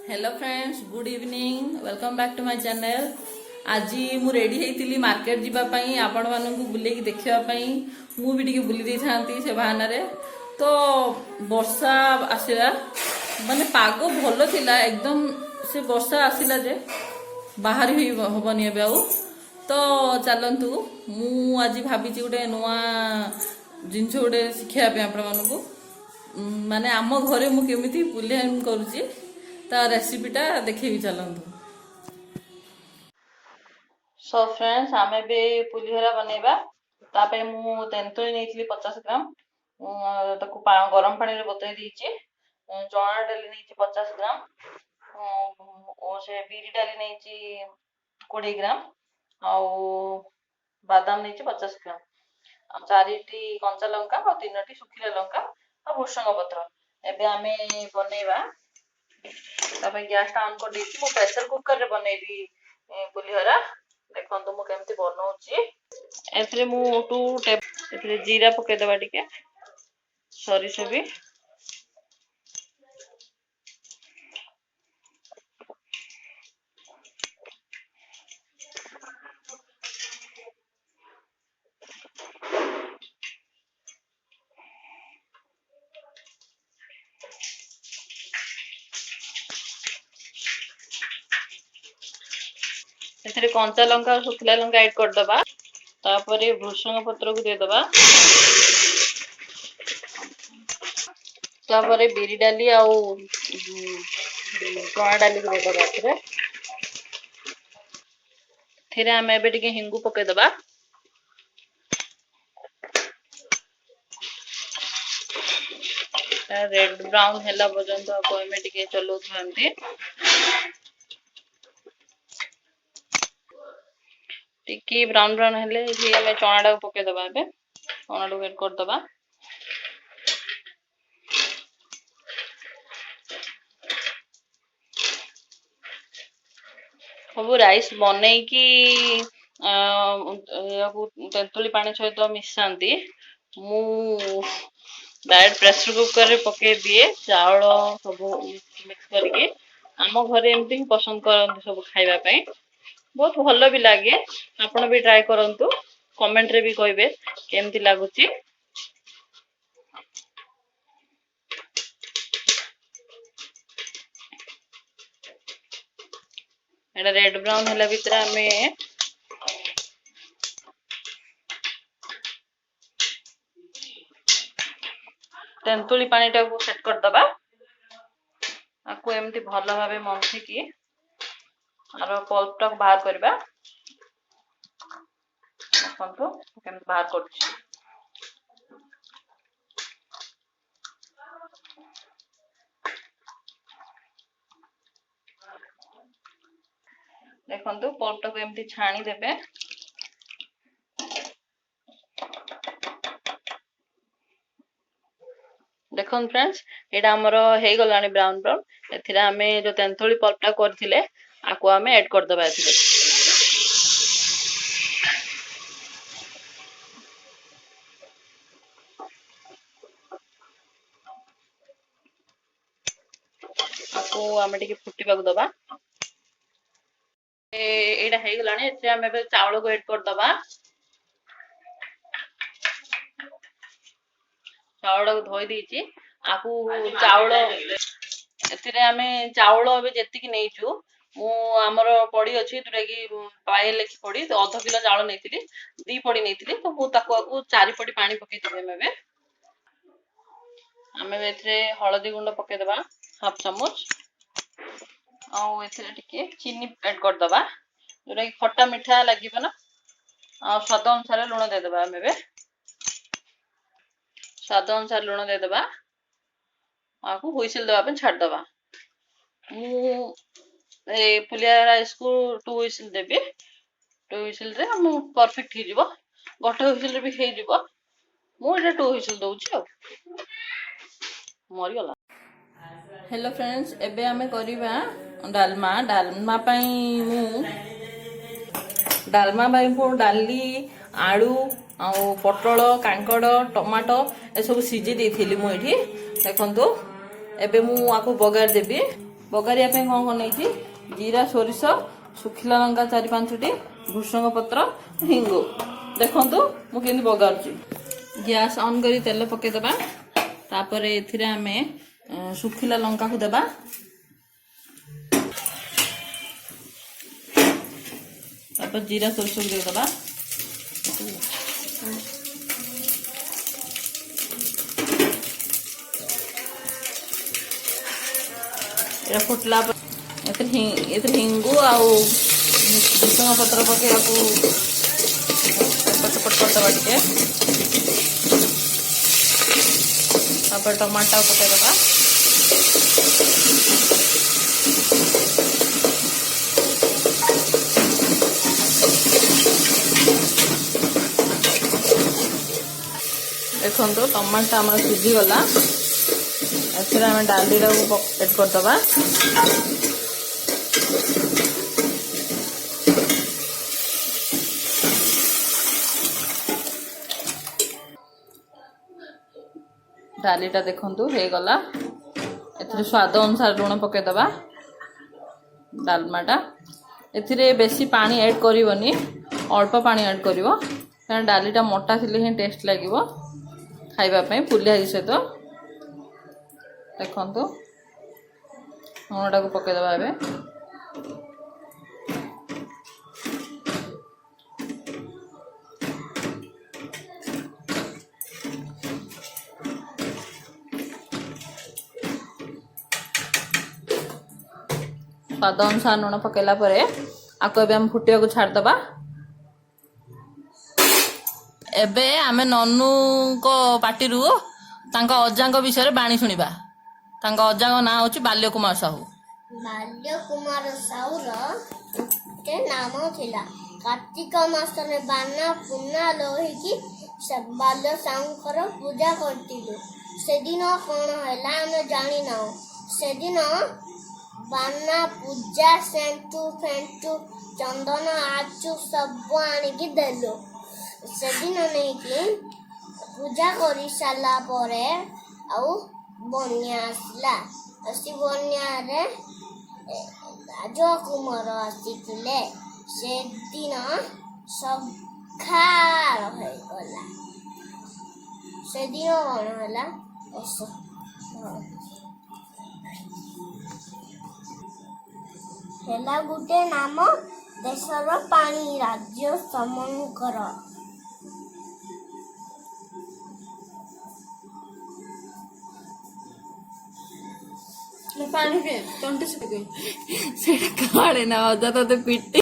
Hello friends, good evening, welcome back to my channel. आज मु ready होती market जीवाई आपण मानू बुले देखापी मुझे बुली दी था से बाहाना तो वर्षा आसला माने पाग भल थिला एकदम से वर्षा आसला जे बाहर हेनी आउ तो चलतु मु आज भावी गोटे नुआ जिनस गोटे शिखापी आपण मानू माने आम घरे मु केमिति पुलिहान करुची ता रेसिपीटा देखी चलतु। सो फ्रेंड्स आम भी पुलिहरा बनइबा तापे मु तेंतुली नहीं 50 ग्राम ताकू गरम पानी रे बतई दीची। चना डाली नहीं 50 ग्राम और से बिरी डाली नहीं 20 ग्राम आउ बादाम नहीं 50 ग्राम 4टी कंचा लंका और 3टी सुखिला लंका और भृषंग पत्र। एबे आमे बनइबा तापे गैस टा ऑन कर देछि। मु प्रेशर कुकर रे बनइबी पुलिहरा। देखो मु केमती बनाऊची एथरे मु 2 टेबल एथरे जीरा पके देबा टिके सरिष भी एथरे कंचा लंका और सुखिला लंका ऐड कर दबा। तापरे भृषंग पत्र को दे दबा। तापरे बिरी डाली आउ चना डाली को दे दबा। फिर आम एबे टिके हिंगु पके दबा। रेड ब्राउन हैला पर्यंत आपको एमे टिके चलौथु एमती टिकी ब्राउन ब्राउन हेले ये हमें चना डाक पके दबा। एबे चना डाक ऐड कर दबा। सब राइस बनई की तेंतुली पानी सहित मिसांती मु डायरेक्ट प्रेशर कुकर रे पके दिए चावल सब मिक्स करके। आम घरे एमती पसंद करते सब खाइबा पई बहुत भल भी लगे। आपण भी ट्राई करंतु कमेंट रे भी कहबे केमती लागुची। एटा रेड ब्राउन हला भीतर हमें तेंतुली पानी टा को सेट कर दबा। आपको एमती भल भाबे मंथी की आरो पल्प टा बाहर करबा। देखंतु केमती बाहर करछि। देखंतु पल्प टा को एमती छाणी देबे। देखो फ्रेंड्स एटा हमरो हे गलानी ब्राउन ब्राउन। एथिरा हमें जो तेंतुली पल्प टा करथिले आको हमें ऐड कर दबा। एथिरे आको हमें टिके फुटीबा को दबा। एटा हे गलानी एथिरे हमें बे चावल को ऐड कर दबा। चावल को धोई दीची आकु चावल एथिरे हमें चावल अबे जेतिकी नेइचू मु हमर पड़ी अछि दुटा की पाए लेखि पड़ी तो आधा किलो चावल नेइतिली 2 पड़ी नेइतिली तो मु ताको आकु 4 पड़ी पानी पके दिबे। मेबे हमें एथिरे हळदी गुंड पके दबा हाफ चम्मच आ एथिरे टिके चीनी ऐड कर दबा जोरा की खट्टा मीठा लागिबो ना। आ स्वाद अनुसार लूण दे दबा। मेबे स्वाद अनुसार लूण दे दबा। आकु हुइसिल दबा पे छाड़ दबा। मु ए पुलिया राइस को 2 हुइसिल देबी। 2 हुइसिल रे मु परफेक्ट ही जिवो। गोटे हुइसिल रे भी हे जिवो। मु एटा 2 हुइसिल दउची आ मरि गला। हेलो फ्रेंड्स एबे हमें करिबा डालमा। डालमा पई मु डालमा भाई को डाली आलू आ पटल कांकड़ टमाटो ए सब सिझी देथिली मु एठी। देखंतु एबे मु आको बगार देबी। बगारिया कौन कौन नहीं जीरा सोरिष सुखिला लंका 4-5टी भृषंग पत्र हिंगु देखु मुझे बगारुची गैस ऑन करी तेल पकेदबा तापर एथिरे आमे सुखिला लंका को देबा तापर जीरा सोरिष को देबा ये फुटला हिंगु आउ भृषंग पत्र पके पटपट करदबा टे तापर टमाटर पकेदबा देखो टमाटर आम सीझी गला आम डाली एड करदबा डालीटा देखु हो गला ए स्वाद अनुसार लुण पकेदबा डालमाटा ए बेसी पानी ऐड करनी अल्प पानी ऐड कर डालीटा मोटा थी ही टेस्ट लगे खाइबापी पुलिहारी सहित देखु लुणटा को पकेदबा ए स्वाद अनुसार लुण पकेला परे आको एबे हम फुटिया को छाड़दबा एबे आमे नन्नू को पार्टी रु तांका अजांग विषय बाणी सुनिबा तांका अजांग ना होची बाल्य कुमार साहू के नाम थिला कार्तिक मास रे बाना पुन्ना लोहिकी बाल्य साहूकर पूजा करतिलु से दिन कोन हैला हम जानि ना से दिन बाना पूजा सेंटू फेंटू चंदन आचू सब आनिकी देलु से दिन नहीं कि पूजा कर सारा परे आउ बन्या आसला असी बन्या रे राजकुमार आसिले से दिन सब खार हो गला से दिन कौन होला ऐसा हेला गुटे नाम देशर पानी राज्य समंकर पानी पे तंटे सुखी गई सेटा काढ़े ना अजा तो पिटी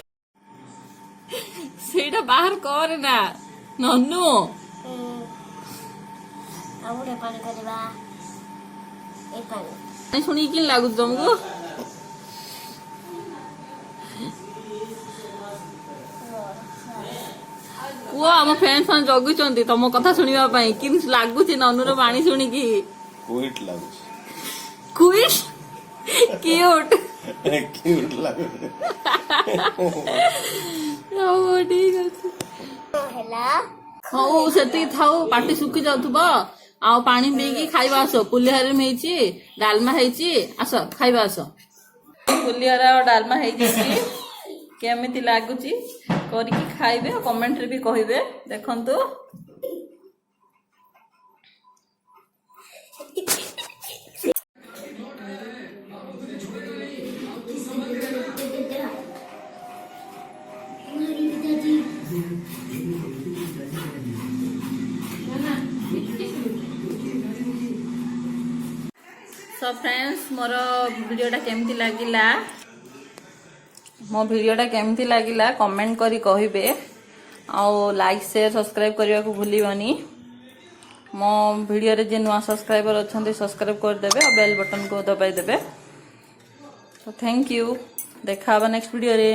सेटा बाहर करे ना नन्नू आउरे पानी करबा ए पानी सुनी कि लागु तुमको पुआ आम फ्रेंड्स मान जगुचंती तुम कथा सुनिबा पई कि लागुची नन्नूर पानी सुनी की क्यूट लागु क्यूट क्यूट क्यूट लागु ओ ठीक अछि हेला हौ सेती थाउ पाटी सुखी जाउथबो आ पानी पीकी खाइबा आसो पुलिहार में हेची डालमा हेची आसो खाइबा आसो पुलिहार और डालमा हेची केमिति लागुची करिकी खाइबे कमेंट रे भी कहिबे देखंतु सो फ्रेंड्स मोर वीडियोटा केमती लागिला मो वीडियोटा केमती लागिला कमेंट करी कहिबे आउ लाइक शेयर सब्सक्राइब करने को भूलिबनी मो वीडियो रे जे नुआ सब्सक्राइबर अच्छे सब्सक्राइब कर देबे और बेल बटन को दबाई देबे तो थैंक यू देखा नेक्स्ट वीडियो रे।